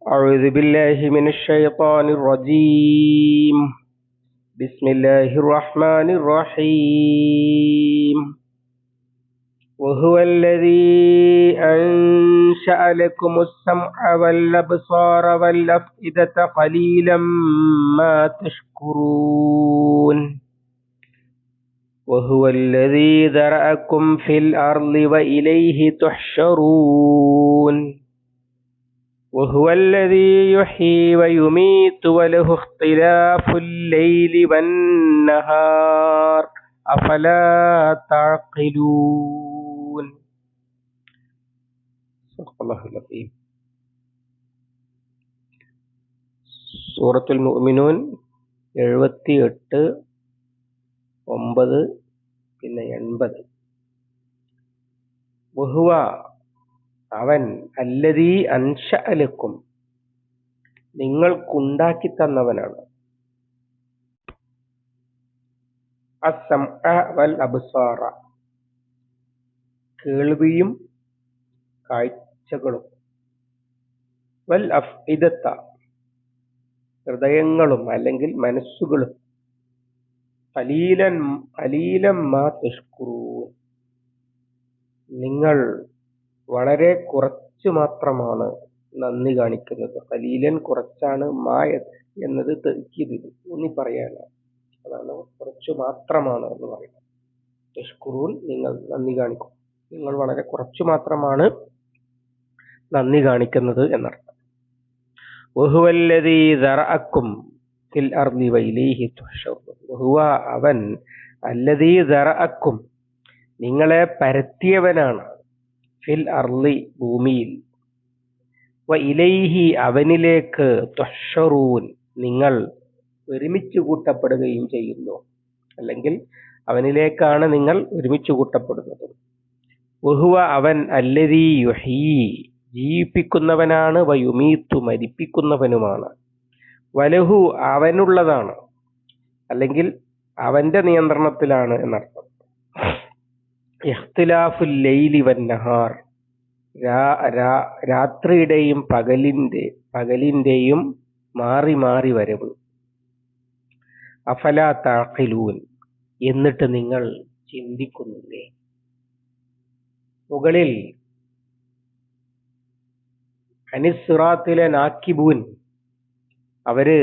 أعوذ بالله من الشيطان الرجيم. بسم الله الرحمن الرحيم. وهو الذي أنشأ لكم السمع والأبصار والأفئدة قليلا ما تشكرون. وهو الذي ذرأكم في الأرض وإليه تحشرون. وهو الذي يحيي ويميت وله اختلاف الليل والنهار أفلا تعقلون. صدق الله العظيم. സൂറത്തുൽ മുഅ്മിനൂൻ 78, 9, പിന്നെ 80. വഹുവ അവൻ അല്ലദീ അൻശഅ ലക്കും നിങ്ങൾക്കുണ്ടാക്കി തന്നവനാണ്. അസ്സംഅ വൽ അബ്സാറ കേൾവിയും കാഴ്ചകളും, വൽ അഫ്ഇദത ഹൃദയങ്ങളും അല്ലെങ്കിൽ മനസ്സുകളും, ഖലീലൻ മാ തഷ്കുറൂൻ നിങ്ങൾ വളരെ കുറച്ചു മാത്രമാണ് നന്ദി കാണിക്കുന്നത്. ഖലീലൻ കുറച്ചാണ്, മായ എന്നത് തഅ്കീദ് ഊന്നി പറയാനാണ്. അതാണ് കുറച്ചു മാത്രമാണ് എന്ന് പറയുന്നത്. തഷ്കുറൂൻ നിങ്ങൾ നന്ദി കാണിക്കും. നിങ്ങൾ വളരെ കുറച്ചു മാത്രമാണ് നന്ദി കാണിക്കുന്നത് എന്നർത്ഥം. വഹുവല്ലദീ ദറഅക്കും ഫിൽ അർളി വഇലൈഹി തുഹ്ശറൂൻ. വഹുവ അവൻ അല്ലദീ ദറഅക്കും നിങ്ങളെ പരത്തിയവനാണ്, ഫിൽ അർളി ഭൂമിയിൽ, വഇലൈഹി അവനിലേക്ക്, തുഹ്ശറൂൻ നിങ്ങൾ ഒരുമിച്ച് കൂട്ടപ്പെടുകയും ചെയ്യുന്നു, അല്ലെങ്കിൽ അവനിലേക്കാണ് നിങ്ങൾ ഒരുമിച്ച് കൂട്ടപ്പെടുന്നത്. വഹുവ അവൻ അല്ലദീ യുഹ്യീ ജീവിപ്പിക്കുന്നവനാണ്, വയുമീത്തു മരിപ്പിക്കുന്നവനുമാണ്, വലഹു അവനുള്ളതാണ്, അല്ലെങ്കിൽ അവന്റെ നിയന്ത്രണത്തിലാണ് എന്നർത്ഥം. ഇഖ്തിലാഫുൽ ലൈലി വന്നഹാർ രാത്രിയുടെയും പകലിന്റെയും മാറി മാറി വരവ്. അഫലാ തഅഖിലൂൻ എന്നിട്ട് നിങ്ങൾ ചിന്തിക്കുന്നില്ലേ. മുകളിൽ അനിസ്സിറാത്തിലെ നാക്കിബൂൻ അവര്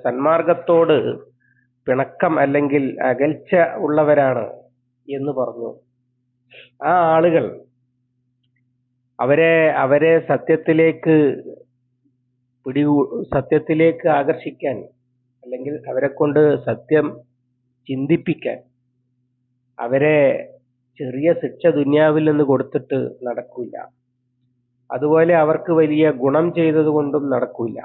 സന്മാർഗത്തോട് പിണക്കം അല്ലെങ്കിൽ അകൽച്ച ഉള്ളവരാണ് എന്ന് പറഞ്ഞു. ആ ആളുകൾ അവരെ സത്യത്തിലേക്ക് ആകർഷിക്കാൻ, അല്ലെങ്കിൽ അവരെ കൊണ്ട് സത്യം ചിന്തിപ്പിക്കാൻ അവരെ ചെറിയ ശിക്ഷ ദുനിയാവിൽ നിന്ന് കൊടുത്തിട്ട് നടക്കില്ല. അതുപോലെ അവർക്ക് വലിയ ഗുണം ചെയ്തത് കൊണ്ടും നടക്കില്ല.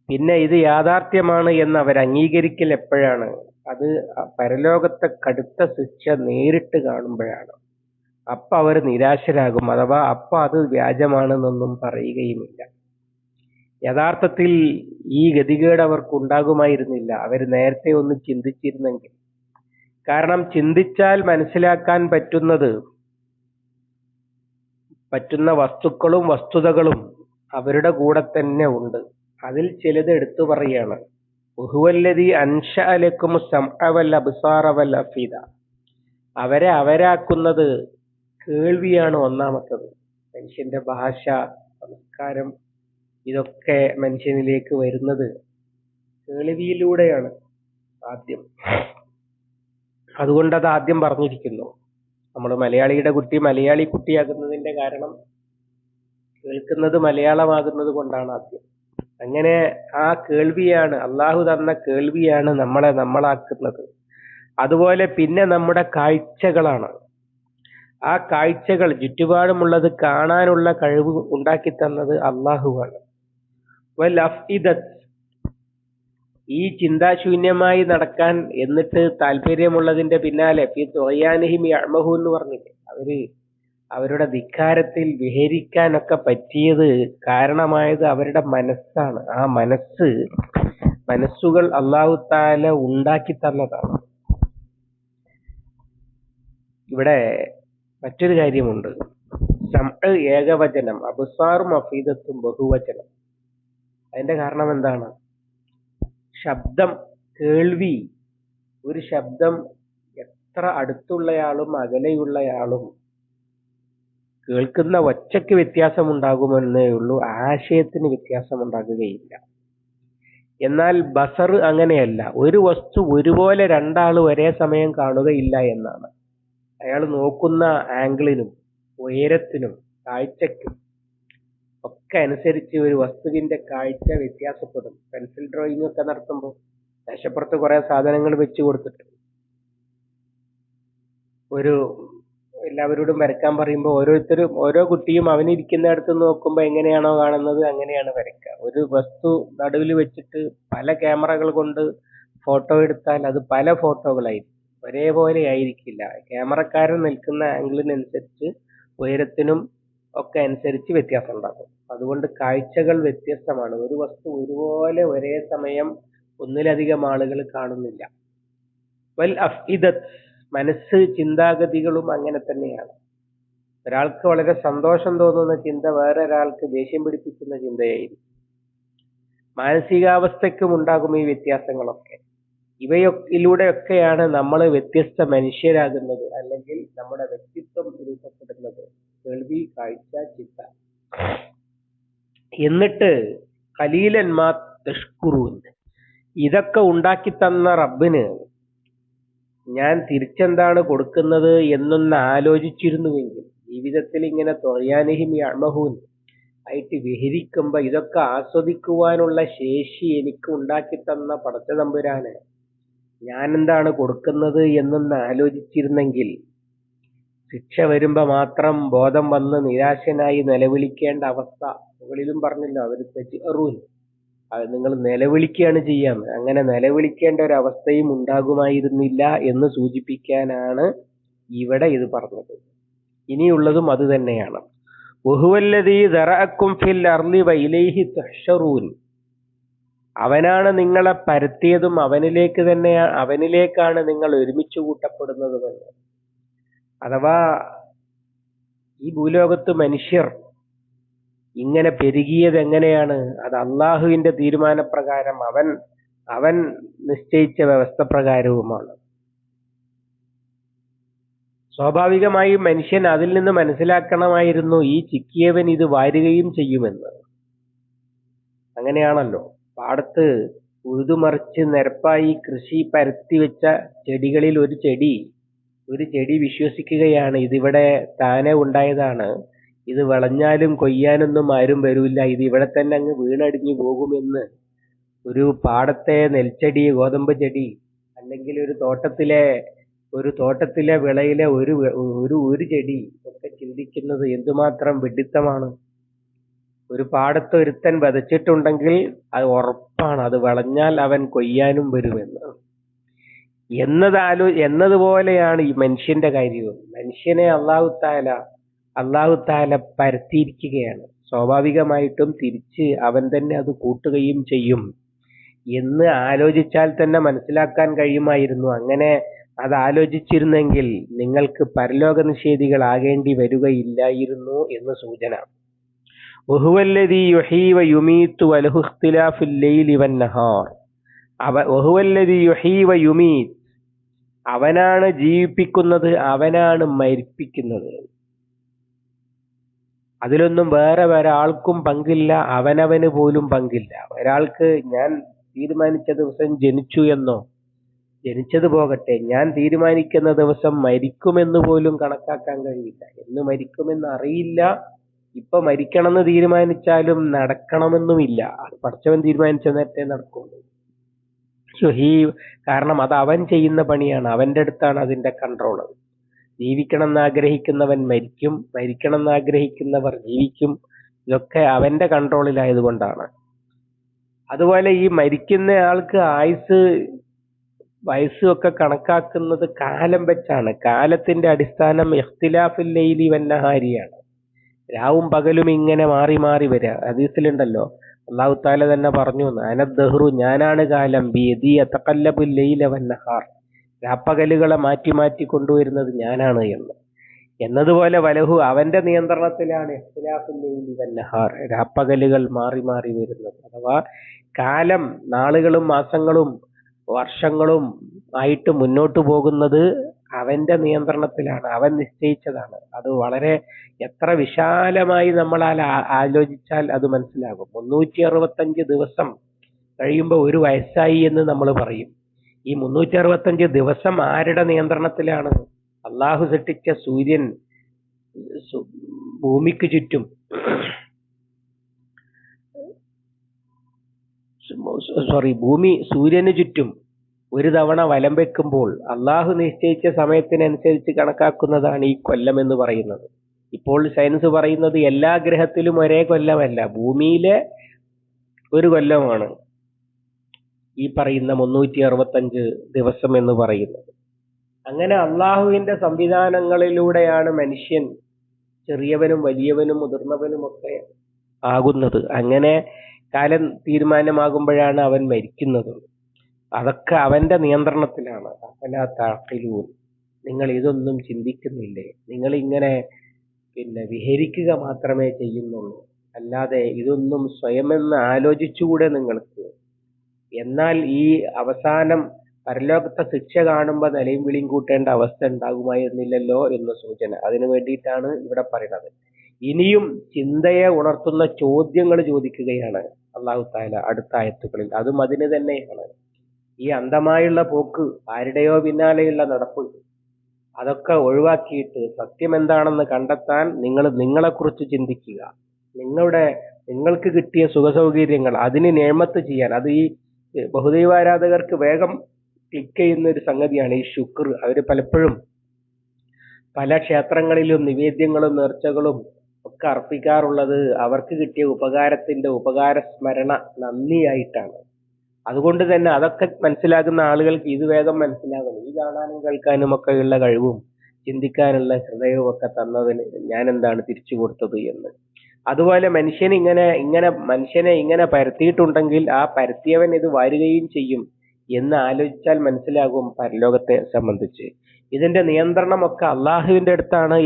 പിന്നെ ഇത് യാഥാർത്ഥ്യമാണ് എന്ന് അവർ അംഗീകരിക്കൽ എപ്പോഴാണ്? അത് പരലോകത്തെ കടുത്ത ശിക്ഷ നേരിട്ട് കാണുമ്പോഴാണ്. അപ്പൊ അവർ നിരാശരാകും, അഥവാ അപ്പൊ അത് വ്യാജമാണെന്നൊന്നും പറയുകയുമില്ല. യഥാർത്ഥത്തിൽ ഈ ഗതികേട് അവർക്ക് ഉണ്ടാകുമായിരുന്നില്ല അവർ നേരത്തെ ഒന്ന് ചിന്തിച്ചിരുന്നെങ്കിൽ. കാരണം ചിന്തിച്ചാൽ മനസ്സിലാക്കാൻ പറ്റുന്ന വസ്തുക്കളും വസ്തുതകളും അവരുടെ കൂടെ തന്നെ ഉണ്ട്. അതിൽ ചിലത് എടുത്തു പറയാണ്. വഹുവല്ലദീ അൻശഅ ലക്കുമുസ് സമഅ വൽ അബ്സാറ വൽ അഫീദ അവരാക്കുന്നത് കേൾവിയാണ് ഒന്നാമത്തത്. മനുഷ്യന്റെ ഭാഷ, സംസ്കാരം ഇതൊക്കെ മനുഷ്യനിലേക്ക് വരുന്നത് കേൾവിയിലൂടെയാണ് ആദ്യം. അതുകൊണ്ടത് ആദ്യം പറഞ്ഞിരിക്കുന്നു. നമ്മൾ മലയാളിയുടെ കുട്ടി മലയാളി കുട്ടിയാകുന്നതിന്റെ കാരണം കേൾക്കുന്നത് മലയാളമാകുന്നത് കൊണ്ടാണ് ആദ്യം. അങ്ങനെ ആ കേൾവിയാണ്, അള്ളാഹു തന്ന കേൾവിയാണ് നമ്മളാക്കുന്നത്. അതുപോലെ പിന്നെ നമ്മുടെ കാഴ്ചകളാണ്. ആ കാഴ്ചകൾ ചുറ്റുപാടുമുള്ളത് കാണാനുള്ള കഴിവ് ഉണ്ടാക്കി തന്നത് അള്ളാഹുവാണ്. വൽ അഫ്ഇദത്ത് ഈ ചിന്താശൂന്യമായി നടക്കാൻ, എന്നിട്ട് താല്പര്യമുള്ളതിന്റെ പിന്നാലെ ഫീ തുഗ്യാനിഹിം യഅ്മഹൂൻ എന്ന് പറഞ്ഞില്ലേ, അവരുടെ ധിക്കാരത്തിൽ വിഹരിക്കാനൊക്കെ പറ്റിയത് കാരണമായത് അവരുടെ മനസ്സാണ്. ആ മനസ്സുകൾ അല്ലാഹു തആല ഉണ്ടാക്കി തന്നതാണ്. ഇവിടെ മറ്റൊരു കാര്യമുണ്ട്. സംഅ് ഏകവചനം, അബ്സാറും അഫീദത്തും ബഹുവചനം. അതിന്റെ കാരണം എന്താണ്? ശബ്ദം, കേൾവി. ഒരു ശബ്ദം എത്ര അടുത്തുള്ളയാളും അകലെയുള്ളയാളും കേൾക്കുന്ന ഒച്ചയ്ക്ക് വ്യത്യാസമുണ്ടാകുമെന്നേ ഉള്ളൂ, ആശയത്തിന് വ്യത്യാസമുണ്ടാകുകയില്ല. എന്നാൽ ബസർ അങ്ങനെയല്ല. ഒരു വസ്തു ഒരുപോലെ രണ്ടാൾ ഒരേ സമയം കാണുകയില്ല എന്നാണ്. അയാൾ നോക്കുന്ന ആംഗിളിനും ഉയരത്തിനും കാഴ്ചയ്ക്കും ഒക്കെ അനുസരിച്ച് ഒരു വസ്തുവിന്റെ കാഴ്ച വ്യത്യാസപ്പെടും. പെൻസിൽ ഡ്രോയിങ് ഒക്കെ നടത്തുമ്പോൾ മേശപ്പുറത്ത് കുറെ സാധനങ്ങൾ വെച്ച് കൊടുത്തിട്ട് എല്ലാവരോടും വരയ്ക്കാൻ പറയുമ്പോൾ ഓരോരുത്തരും ഓരോ കുട്ടിയും അവനിരിക്കുന്നിടത്ത് നോക്കുമ്പോൾ എങ്ങനെയാണോ കാണുന്നത് അങ്ങനെയാണ് വരയ്ക്കുക. ഒരു വസ്തു നടുവിൽ വെച്ചിട്ട് പല ക്യാമറകൾ കൊണ്ട് ഫോട്ടോ എടുത്താൽ അത് പല ഫോട്ടോകളായിരിക്കും, ഒരേപോലെ ആയിരിക്കില്ല. ക്യാമറക്കാരൻ നിൽക്കുന്ന ആംഗിളിനനുസരിച്ച് ഉയരത്തിനും ഒക്കെ അനുസരിച്ച് വ്യത്യാസം ഉണ്ടാകും. അതുകൊണ്ട് കാഴ്ചകൾ വ്യത്യസ്തമാണ്. ഒരു വസ്തു ഒരുപോലെ ഒരേ സമയം ഒന്നിലധികം ആളുകൾ കാണുന്നില്ല. വൽ അഫ്ഇദത്ത്, മനസ്സ്, ചിന്താഗതികളും അങ്ങനെ തന്നെയാണ്. ഒരാൾക്ക് വളരെ സന്തോഷം തോന്നുന്ന ചിന്ത വേറൊരാൾക്ക് ദേഷ്യം പിടിപ്പിക്കുന്ന ചിന്തയായിരിക്കും. മാനസികാവസ്ഥയ്ക്കും ഉണ്ടാകും ഈ വ്യത്യാസങ്ങളൊക്കെ. ഇവയിലൂടെയൊക്കെയാണ് നമ്മൾ വ്യത്യസ്ത മനുഷ്യരാകുന്നത്, അല്ലെങ്കിൽ നമ്മുടെ വ്യക്തിത്വം രൂപപ്പെടുന്നത്. കേൾവി, കാഴ്ച, ചിന്ത. എന്നിട്ട് ഖലീലൻ മാ തഷ്കുറൂൻ, ഇതൊക്കെ ഉണ്ടാക്കി തന്ന റബ്ബിന് ഞാൻ തിരിച്ചെന്താണ് കൊടുക്കുന്നത് എന്നൊന്ന് ആലോചിച്ചിരുന്നുവെങ്കിൽ, ജീവിതത്തിൽ ഇങ്ങനെ തൊഴയാനിഹിം യഅ്മഹൂൻ ആയിട്ട് വിഹരിക്കുമ്പോ ഇതൊക്കെ ആസ്വദിക്കുവാനുള്ള ശേഷി എനിക്ക് ഉണ്ടാക്കി തന്ന പടച്ച തമ്പുരാന് ഞാൻ എന്താണ് കൊടുക്കുന്നത് എന്നൊന്ന് ആലോചിച്ചിരുന്നെങ്കിൽ, ശിക്ഷ വരുമ്പോ മാത്രം ബോധം വന്ന് നിരാശനായി നിലവിളിക്കേണ്ട അവസ്ഥ. മുകളിലും പറഞ്ഞല്ലോ, അവർ തെജറൂൻ, അത് നിങ്ങൾ നിലവിളിക്കുകയാണ് ചെയ്യാന്ന്. അങ്ങനെ നിലവിളിക്കേണ്ട ഒരു അവസ്ഥയും ഉണ്ടാകുമായിരുന്നില്ല എന്ന് സൂചിപ്പിക്കാനാണ് ഇവിടെ ഇത് പറഞ്ഞത്. ഇനിയുള്ളതും അത് തന്നെയാണ്. വഹുവല്ലദീ ദറഅക്കും ഫിൽ അർളി വഇലൈഹി തുഹ്ശറൂൻ, അവനാണ് നിങ്ങളെ പരത്തിയതും അവനിലേക്കാണ് നിങ്ങൾ ഒരുമിച്ച് കൂട്ടപ്പെടുന്നതുമെന്ന്. അഥവാ ഈ ഭൂലോകത്ത് മനുഷ്യർ ഇങ്ങനെ പെരുകിയത് എങ്ങനെയാണ്? അത് അള്ളാഹുവിന്റെ തീരുമാനപ്രകാരം അവൻ നിശ്ചയിച്ച വ്യവസ്ഥ പ്രകാരവുമാണ്. സ്വാഭാവികമായും മനുഷ്യൻ അതിൽ നിന്ന് മനസ്സിലാക്കണമായിരുന്നു ഈ ചിക്കിയവൻ ഇത് വാരുകയും ചെയ്യുമെന്ന്. അങ്ങനെയാണല്ലോ, പാടത്ത് ഉഴുതുമറിച്ച് നിരപ്പായി കൃഷി പരത്തി വെച്ച ചെടികളിൽ ഒരു ചെടി വിശ്വസിക്കുകയാണ് ഇതിവിടെ താനെ ഉണ്ടായതാണ്, ഇത് വിളഞ്ഞാലും കൊയ്യാനൊന്നും ആരും വരൂല്ല, ഇത് ഇവിടെ തന്നെ അങ്ങ് വീണടിഞ്ഞു പോകുമെന്ന്. ഒരു പാടത്തെ നെൽച്ചെടി, ഗോതമ്പ് ചെടി, അല്ലെങ്കിൽ ഒരു തോട്ടത്തിലെ വിളയിലെ ഒരു ചെടി ഒക്കെ ചിന്തിക്കുന്നത് എന്തുമാത്രം വിഡ്ഢിത്തമാണ്. ഒരു പാടത്ത് ഒരുത്തൻ വിതച്ചിട്ടുണ്ടെങ്കിൽ അത് ഉറപ്പാണ്, അത് വിളഞ്ഞാൽ അവൻ കൊയ്യാനും വരുമെന്ന്. എന്നതുപോലെയാണ് ഈ മനുഷ്യന്റെ കാര്യവും. മനുഷ്യനെ അള്ളാഹു താല പരത്തിയിരിക്കുകയാണ്. സ്വാഭാവികമായിട്ടും തിരിച്ച് അവൻ തന്നെ അത് കൂട്ടുകയും ചെയ്യും എന്ന് ആലോചിച്ചാൽ തന്നെ മനസ്സിലാക്കാൻ കഴിയുമായിരുന്നു. അങ്ങനെ അത് ആലോചിച്ചിരുന്നെങ്കിൽ നിങ്ങൾക്ക് പരലോക നിഷേധികളാകേണ്ടി വരികയില്ലായിരുന്നു എന്ന് സൂചന. വഹുവല്ലദീ യുഹീ വയുമീത്തു വലഹു ഇഖ്തിലാഫുൽ ലൈലി വന്നഹാർ, വഹുവല്ലദീ യുഹീ വയുമീത്ത്, അവനാണ് ജീവിപ്പിക്കുന്നത്, അവനാണ് മരിപ്പിക്കുന്നത്. അതിലൊന്നും വേറെ ഒരാൾക്കും പങ്കില്ല, അവനവന് പോലും പങ്കില്ല. ഒരാൾക്ക് ഞാൻ തീരുമാനിച്ച ദിവസം ജനിച്ചു എന്നോ, ജനിച്ചത് പോകട്ടെ, ഞാൻ തീരുമാനിക്കുന്ന ദിവസം മരിക്കുമെന്ന് പോലും കണക്കാക്കാൻ കഴിയില്ല. എന്ന് മരിക്കുമെന്ന് അറിയില്ല. ഇപ്പൊ മരിക്കണമെന്ന് തീരുമാനിച്ചാലും നടക്കണമെന്നുമില്ല. അത് പടച്ചവൻ തീരുമാനിച്ച നേരത്തെ നടക്കുള്ളൂ. കാരണം അത് അവൻ ചെയ്യുന്ന പണിയാണ്, അവന്റെ അടുത്താണ് അതിന്റെ കൺട്രോൾ. ജീവിക്കണം എന്നാഗ്രഹിക്കുന്നവൻ മരിക്കും, മരിക്കണം എന്നാഗ്രഹിക്കുന്നവർ ജീവിക്കും. ഇതൊക്കെ അവന്റെ കൺട്രോളിലായതുകൊണ്ടാണ്. അതുപോലെ ഈ മരിക്കുന്ന ആൾക്ക് വയസ്സും ഒക്കെ കണക്കാക്കുന്നത് കാലം വെച്ചാണ്. കാലത്തിന്റെ അടിസ്ഥാനം ഇഖ്തിലാഫുൽ ലൈലി വന്നഹാരിയാണ്. രാവും പകലും ഇങ്ങനെ മാറി മാറി വരിക. ഹദീസിലുണ്ടല്ലോ, അല്ലാഹു തആല തന്നെ പറഞ്ഞു, അനദ്ദഹ്റു, ഞാനാണ് കാലം, ബിയദി യതഖല്ലബുൽ ലൈല വന്നഹാർ, രാപ്പകലുകളെ മാറ്റി മാറ്റി കൊണ്ടുവരുന്നത് ഞാനാണ് എന്ന്. എന്നതുപോലെ വലഹു അവന്റെ നിയന്ത്രണത്തിലാണ് ഇഖ്തിലാഫുൽ ലൈലി വന്നഹാർ രാപ്പകലുകൾ മാറി മാറി വരുന്നത്. അഥവാ കാലം നാളുകളും മാസങ്ങളും വർഷങ്ങളും ആയിട്ട് മുന്നോട്ട് പോകുന്നത് അവന്റെ നിയന്ത്രണത്തിലാണ്, അവൻ നിശ്ചയിച്ചതാണ്. അത് വളരെ എത്ര വിശാലമായി നമ്മൾ ആലോചിച്ചാൽ അത് മനസ്സിലാകും. 365 ദിവസം കഴിയുമ്പോൾ ഒരു വയസ്സായി എന്ന് നമ്മൾ പറയും. ഈ 365 ദിവസം ആരുടെ നിയന്ത്രണത്തിലാണ്? അള്ളാഹു സൃഷ്ടിച്ച സൂര്യൻ ഭൂമിക്ക് ചുറ്റും ഭൂമി സൂര്യന് ചുറ്റും ഒരു തവണ വലം വെക്കുമ്പോൾ അള്ളാഹു നിശ്ചയിച്ച സമയത്തിനനുസരിച്ച് കണക്കാക്കുന്നതാണ് ഈ കൊല്ലം എന്ന് പറയുന്നത്. ഇപ്പോൾ സയൻസ് പറയുന്നത് എല്ലാ ഗ്രഹത്തിലും ഒരേ കൊല്ലമല്ല, ഭൂമിയിലെ ഒരു കൊല്ലമാണ് ഈ പറയുന്ന 365 ദിവസം എന്ന് പറയുന്നത്. അങ്ങനെ അള്ളാഹുവിന്റെ സംവിധാനങ്ങളിലൂടെയാണ് മനുഷ്യൻ ചെറിയവനും വലിയവനും മുതിർന്നവനും ഒക്കെ ആകുന്നത്. അങ്ങനെ കാലം തീരുമാനമാകുമ്പോഴാണ് അവൻ മരിക്കുന്നത്. അതൊക്കെ അവന്റെ നിയന്ത്രണത്തിലാണ്. അഫലാ തഅഖിലൂൻ, നിങ്ങൾ ഇതൊന്നും ചിന്തിക്കുന്നില്ലേ? നിങ്ങൾ ഇങ്ങനെ വിഹരിക്കുക മാത്രമേ ചെയ്യുന്നുള്ളൂ, അല്ലാതെ ഇതൊന്നും സ്വയമെന്ന് ആലോചിച്ചുകൂടെ നിങ്ങൾക്ക്? എന്നാൽ ഈ അവസാനം പരലോകത്തെ ശിക്ഷ കാണുമ്പോൾ നിലയും വിളിയും കൂട്ടേണ്ട അവസ്ഥ ഉണ്ടാകുമായിരുന്നില്ലല്ലോ എന്ന് സൂചന. അതിനു വേണ്ടിയിട്ടാണ് ഇവിടെ പറയുന്നത്. ഇനിയും ചിന്തയെ ഉണർത്തുന്ന ചോദ്യങ്ങൾ ചോദിക്കുകയാണ് അല്ലാഹു തആല അടുത്ത ആയത്തുകളിൽ. അതും അതിന് തന്നെയാണ്. ഈ അന്ധമായുള്ള പോക്ക്, ആരുടെയോ പിന്നാലെയുള്ള നടപ്പ്, അതൊക്കെ ഒഴിവാക്കിയിട്ട് സത്യം എന്താണെന്ന് കണ്ടെത്താൻ നിങ്ങളെക്കുറിച്ച് ചിന്തിക്കുക. നിങ്ങൾക്ക് കിട്ടിയ സുഖസൗകര്യങ്ങൾ അതിന് നിഅമത്ത് ചെയ്യാൻ, അത് ഈ ബഹുദൈവാരാധകർക്ക് വേഗം ക്ലിക്ക് ചെയ്യുന്ന ഒരു സംഗതിയാണ് ഈ ശുക്ർ. അവർ പലപ്പോഴും പല ക്ഷേത്രങ്ങളിലും നിവേദ്യങ്ങളും നേർച്ചകളും ഒക്കെ അർപ്പിക്കാറുള്ളത് അവർക്ക് കിട്ടിയ ഉപകാരത്തിന്റെ ഉപകാര സ്മരണ നന്ദിയായിട്ടാണ്. അതുകൊണ്ട് തന്നെ അതൊക്കെ മനസ്സിലാക്കുന്ന ആളുകൾക്ക് ഇത് വേഗം മനസ്സിലാകും. ഈ കാണാനും കേൾക്കാനും ഒക്കെയുള്ള കഴിവും ചിന്തിക്കാനുള്ള ഹൃദയവും ഒക്കെ തന്നതിന് ഞാൻ എന്താണ് തിരിച്ചു കൊടുത്തത് എന്ന്. അതുപോലെ മനുഷ്യനെ ഇങ്ങനെ പരത്തിയിട്ടുണ്ടെങ്കിൽ ആ പരത്തിയവൻ ഇത് വാരുകയും ചെയ്യും എന്ന് ആലോചിച്ചാൽ മനസ്സിലാകും പരലോകത്തെ സംബന്ധിച്ച്. ഇതിന്റെ നിയന്ത്രണമൊക്കെ അള്ളാഹുവിന്റെ അടുത്താണ്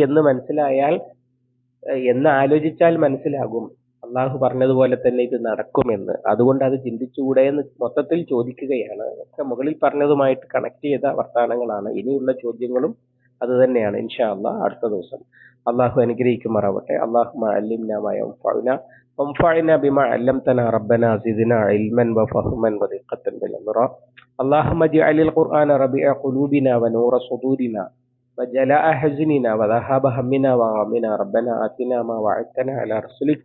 എന്ന് ആലോചിച്ചാൽ മനസ്സിലാകും അള്ളാഹു പറഞ്ഞതുപോലെ തന്നെ ഇത് നടക്കുമെന്ന്. അതുകൊണ്ട് അത് ചിന്തിച്ചുകൂടെ എന്ന് മൊത്തത്തിൽ ചോദിക്കുകയാണ്. ഒക്കെ മുകളിൽ പറഞ്ഞതുമായിട്ട് കണക്ട് ചെയ്ത വർത്താനങ്ങളാണ്. ഇനിയുള്ള ചോദ്യങ്ങളും അത് തന്നെയാണ്. ഇൻഷാ അള്ളാഹ് അടുത്ത ദിവസം. അള്ളാഹു അനുഗ്രഹിക്കുമാറാവട്ടെ. അല്ലാഹുമ്മ അല്ലിംനാ മാ യൻഫഉനാ വൻഫഅനാ ബിമാ അല്ലംതനാ റബ്ബനാ സിദ്നാ ഇൽമൻ വഫഹ്മൻ വദിഖത്തൻ ബിൽ അംറാ. അല്ലാഹുമ്മ ജഅലിൽ ഖുർആന റബീഅ ഖുലൂബിനാ വനൂറ സുദൂരിനാ وجلاء حزننا وذهاب همنا وغمنا ربنا آتنا ما وعدتنا على رسلك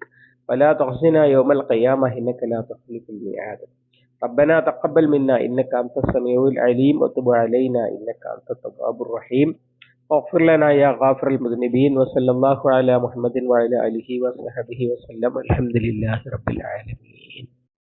ولا تخزنا يوم القيامة إنك لا تخلف الميعاد. ربنا تقبل منا إنك أنت السميع العليم وتب علينا إنك أنت التواب الرحيم واغفر لنا يا غافر المذنبين. وصلى الله على محمد وعلى آله وصحبه وسلم. الحمد لله رب العالمين.